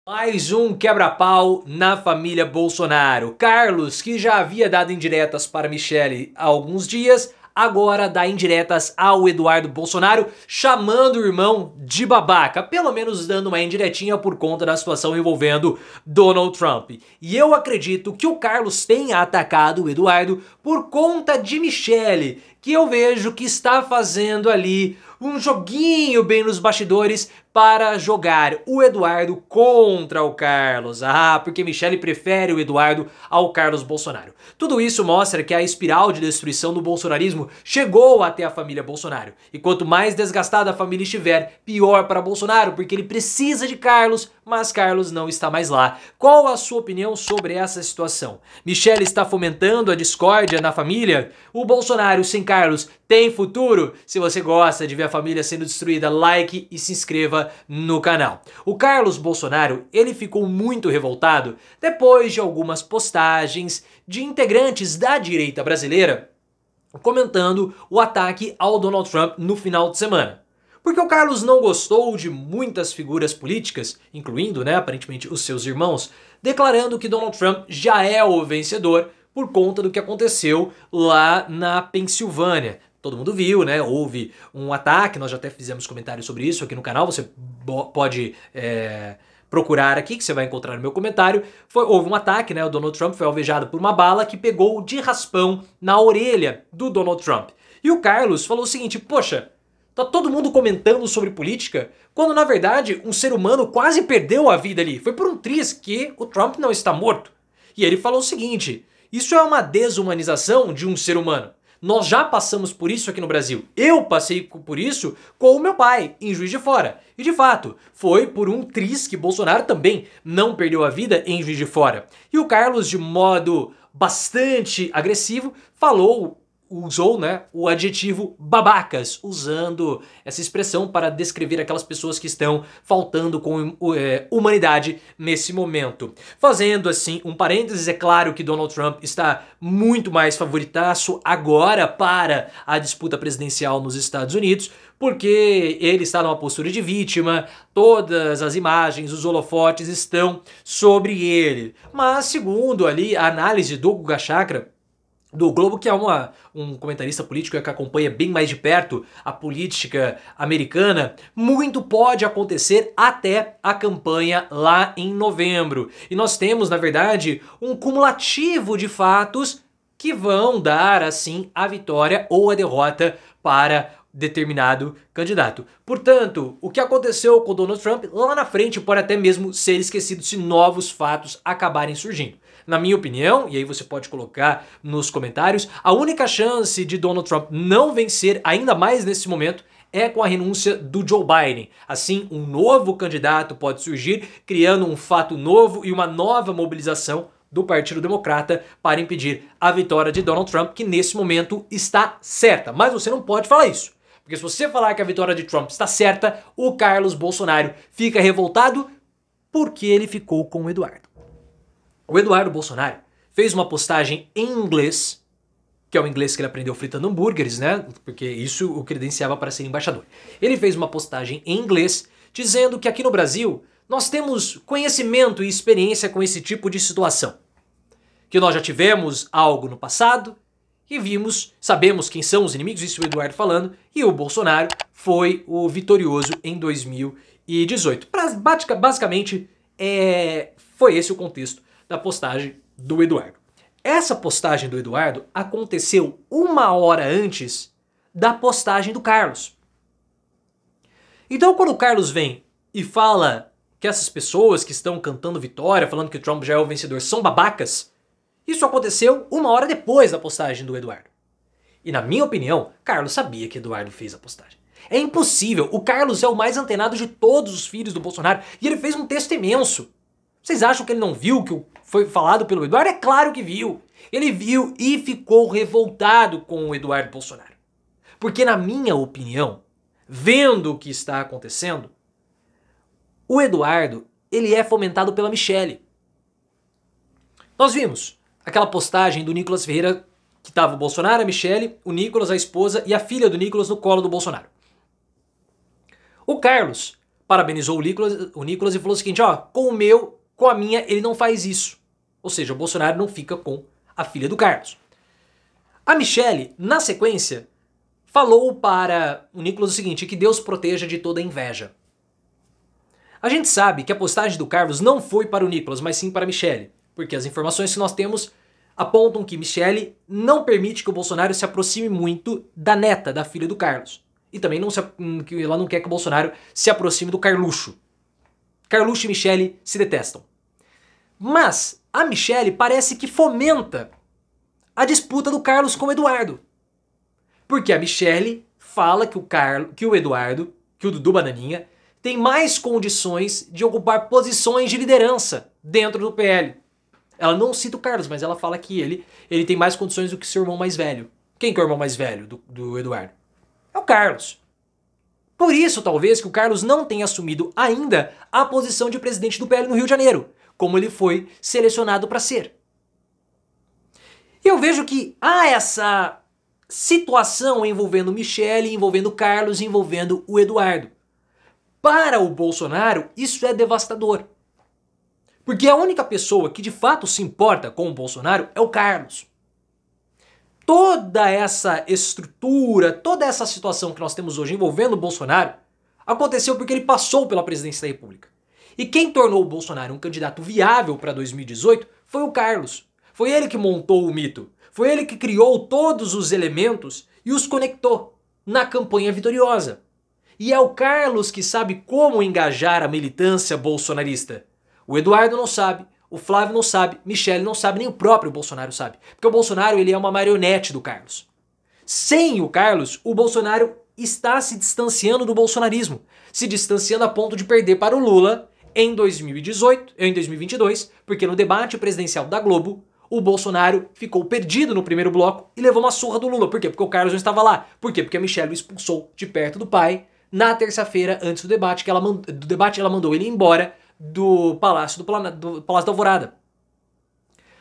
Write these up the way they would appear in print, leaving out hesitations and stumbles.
Mais um quebra-pau na família Bolsonaro. Carlos, que já havia dado indiretas para Michele há alguns dias, agora dá indiretas ao Eduardo Bolsonaro, chamando o irmão de babaca, pelo menos dando uma indiretinha por conta da situação envolvendo Donald Trump. E eu acredito que o Carlos tenha atacado o Eduardo por conta de Michele, que eu vejo que está fazendo ali um joguinho bem nos bastidores para jogar o Eduardo contra o Carlos. Porque Michele prefere o Eduardo ao Carlos Bolsonaro. Tudo isso mostra que a espiral de destruição do bolsonarismo chegou até a família Bolsonaro. E quanto mais desgastada a família estiver, pior para Bolsonaro, porque ele precisa de Carlos, mas Carlos não está mais lá. Qual a sua opinião sobre essa situação? Michele está fomentando a discórdia na família? O Bolsonaro sem Carlos tem futuro? Se você gosta de ver a família sendo destruída, like e se inscreva no canal. O Carlos Bolsonaro, ele ficou muito revoltado depois de algumas postagens de integrantes da direita brasileira comentando o ataque ao Donald Trump no final de semana. Porque o Carlos não gostou de muitas figuras políticas, incluindo, aparentemente, os seus irmãos, declarando que Donald Trump já é o vencedor por conta do que aconteceu lá na Pensilvânia. Todo mundo viu, houve um ataque, nós já até fizemos comentários sobre isso aqui no canal, você pode procurar aqui, que você vai encontrar no meu comentário. Houve um ataque, o Donald Trump foi alvejado por uma bala que pegou de raspão na orelha do Donald Trump. E o Carlos falou o seguinte, poxa, tá todo mundo comentando sobre política, quando na verdade um ser humano quase perdeu a vida ali. Foi por um triz que o Trump não está morto. E ele falou o seguinte, isso é uma desumanização de um ser humano. Nós já passamos por isso aqui no Brasil. Eu passei por isso com o meu pai, em Juiz de Fora. E de fato, foi por um triz que Bolsonaro também não perdeu a vida em Juiz de Fora. E o Carlos, de modo bastante agressivo, usou o adjetivo babacas, usando essa expressão para descrever aquelas pessoas que estão faltando com humanidade nesse momento. Fazendo assim um parênteses, é claro que Donald Trump está muito mais favoritaço agora para a disputa presidencial nos Estados Unidos, porque ele está numa postura de vítima, todas as imagens, os holofotes estão sobre ele. Mas segundo ali a análise do Guga Chakra, do Globo, que é um comentarista político que acompanha bem mais de perto a política americana, muito pode acontecer até a campanha lá em novembro. E nós temos, na verdade, um cumulativo de fatos que vão dar, assim, a vitória ou a derrota para determinado candidato. Portanto, o que aconteceu com Donald Trump lá na frente pode até mesmo ser esquecido se novos fatos acabarem surgindo. Na minha opinião, e aí você pode colocar nos comentários, a única chance de Donald Trump não vencer ainda mais nesse momento é com a renúncia do Joe Biden. Assim, um novo candidato pode surgir, criando um fato novo e uma nova mobilização do Partido Democrata para impedir a vitória de Donald Trump, que nesse momento está certa. Mas você não pode falar isso. Porque se você falar que a vitória de Trump está certa, o Carlos Bolsonaro fica revoltado porque ele ficou com o Eduardo. O Eduardo Bolsonaro fez uma postagem em inglês, que é o inglês que ele aprendeu fritando hambúrgueres, porque isso o credenciava para ser embaixador. Ele fez uma postagem em inglês dizendo que aqui no Brasil nós temos conhecimento e experiência com esse tipo de situação. Que nós já tivemos algo no passado e sabemos quem são os inimigos, isso o Eduardo falando, e o Bolsonaro foi o vitorioso em 2018. Basicamente, foi esse o contexto da postagem do Eduardo. Essa postagem do Eduardo aconteceu 1 hora antes da postagem do Carlos. Então quando o Carlos vem e fala que essas pessoas que estão cantando vitória, falando que o Trump já é o vencedor, são babacas, isso aconteceu 1 hora depois da postagem do Eduardo. E na minha opinião, Carlos sabia que Eduardo fez a postagem. É impossível, o Carlos é o mais antenado de todos os filhos do Bolsonaro e ele fez um texto imenso. Vocês acham que ele não viu o que foi falado pelo Eduardo? É claro que viu. Ele viu e ficou revoltado com o Eduardo Bolsonaro. Porque na minha opinião, vendo o que está acontecendo, o Eduardo, ele é fomentado pela Michele. Nós vimos aquela postagem do Nicolas Ferreira, que estava o Bolsonaro, a Michele, o Nicolas, a esposa e a filha do Nicolas no colo do Bolsonaro. O Carlos parabenizou o Nicolas e falou o seguinte, ó, com a minha, ele não faz isso. Ou seja, o Bolsonaro não fica com a filha do Carlos. A Michelle, na sequência, falou para o Nicolas o seguinte, que Deus proteja de toda inveja. A gente sabe que a postagem do Carlos não foi para o Nicolas, mas sim para a Michelle, porque as informações que nós temos apontam que Michelle não permite que o Bolsonaro se aproxime muito da neta, da filha do Carlos. E também que ela não quer que o Bolsonaro se aproxime do Carluxo. Carluxo e Michelle se detestam. Mas a Michelle parece que fomenta a disputa do Carlos com o Eduardo. Porque a Michelle fala que o Eduardo, que o Dudu Bananinha, tem mais condições de ocupar posições de liderança dentro do PL. Ela não cita o Carlos, mas ela fala que ele tem mais condições do que seu irmão mais velho. Quem que é o irmão mais velho do Eduardo? É o Carlos. Por isso, talvez, que o Carlos não tenha assumido ainda a posição de presidente do PL no Rio de Janeiro, como ele foi selecionado para ser. Eu vejo que há essa situação envolvendo Michelle, envolvendo Carlos, envolvendo o Eduardo. Para o Bolsonaro, isso é devastador. Porque a única pessoa que de fato se importa com o Bolsonaro é o Carlos. Toda essa estrutura, toda essa situação que nós temos hoje envolvendo o Bolsonaro aconteceu porque ele passou pela presidência da República. E quem tornou o Bolsonaro um candidato viável para 2018 foi o Carlos. Foi ele que montou o mito. Foi ele que criou todos os elementos e os conectou na campanha vitoriosa. E é o Carlos que sabe como engajar a militância bolsonarista. O Eduardo não sabe, o Flávio não sabe, Michelle não sabe, nem o próprio Bolsonaro sabe. Porque o Bolsonaro ele é uma marionete do Carlos. Sem o Carlos, o Bolsonaro está se distanciando do bolsonarismo. Se distanciando a ponto de perder para o Lula em 2022, porque no debate presidencial da Globo, o Bolsonaro ficou perdido no primeiro bloco e levou uma surra do Lula. Por quê? Porque o Carlos não estava lá. Por quê? Porque a Michelle o expulsou de perto do pai na terça-feira, antes do debate, ela mandou ele embora do Palácio da Alvorada.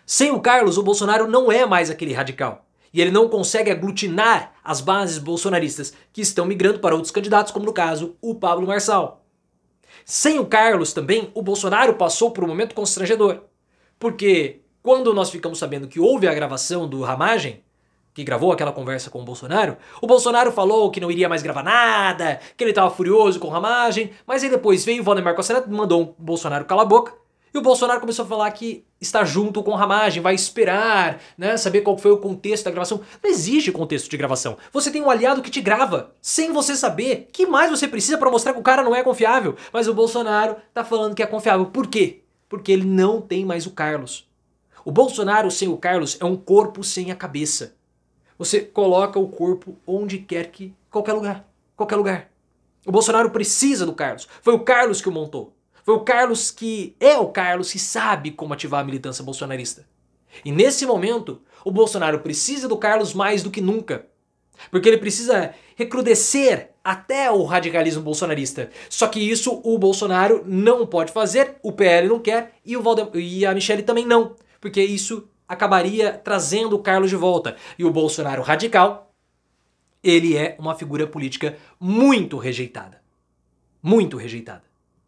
Sem o Carlos, o Bolsonaro não é mais aquele radical. E ele não consegue aglutinar as bases bolsonaristas que estão migrando para outros candidatos, como no caso o Pablo Marçal. Sem o Carlos também, o Bolsonaro passou por um momento constrangedor. Porque quando nós ficamos sabendo que houve a gravação do Ramagem, que gravou aquela conversa com o Bolsonaro falou que não iria mais gravar nada, que ele estava furioso com o Ramagem, mas aí depois veio o Valdemar Costa Neto, mandou o Bolsonaro calar a boca, e o Bolsonaro começou a falar que está junto com o Ramagem, vai esperar, né, saber qual foi o contexto da gravação. Não existe contexto de gravação. Você tem um aliado que te grava, sem você saber. O que mais você precisa para mostrar que o cara não é confiável? Mas o Bolsonaro tá falando que é confiável. Por quê? Porque ele não tem mais o Carlos. O Bolsonaro sem o Carlos é um corpo sem a cabeça. Você coloca o corpo onde quer que... Qualquer lugar. Qualquer lugar. O Bolsonaro precisa do Carlos. Foi o Carlos que o montou. Foi o Carlos que... É o Carlos que sabe como ativar a militância bolsonarista. E nesse momento, o Bolsonaro precisa do Carlos mais do que nunca. Porque ele precisa recrudescer até o radicalismo bolsonarista. Só que isso o Bolsonaro não pode fazer, o PL não quer e a Michelle também não. Porque isso acabaria trazendo o Carlos de volta. E o Bolsonaro radical, ele é uma figura política muito rejeitada. Muito rejeitada.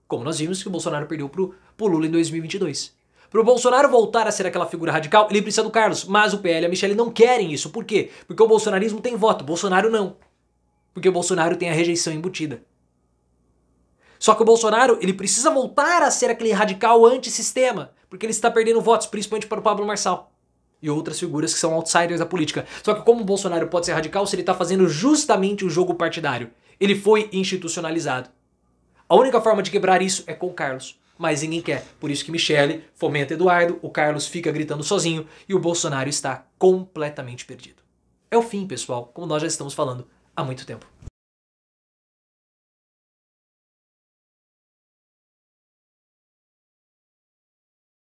Como nós vimos que o Bolsonaro perdeu pro Lula em 2022. Para o Bolsonaro voltar a ser aquela figura radical, ele precisa do Carlos. Mas o PL e a Michelle não querem isso. Por quê? Porque o bolsonarismo tem voto, o Bolsonaro não. Porque o Bolsonaro tem a rejeição embutida. Só que o Bolsonaro, ele precisa voltar a ser aquele radical antissistema, porque ele está perdendo votos, principalmente para o Pablo Marçal e outras figuras que são outsiders da política. Só que como o Bolsonaro pode ser radical se ele está fazendo justamente o jogo partidário? Ele foi institucionalizado. A única forma de quebrar isso é com o Carlos, mas ninguém quer. Por isso que Michelle fomenta Eduardo, o Carlos fica gritando sozinho e o Bolsonaro está completamente perdido. É o fim, pessoal, como nós já estamos falando há muito tempo.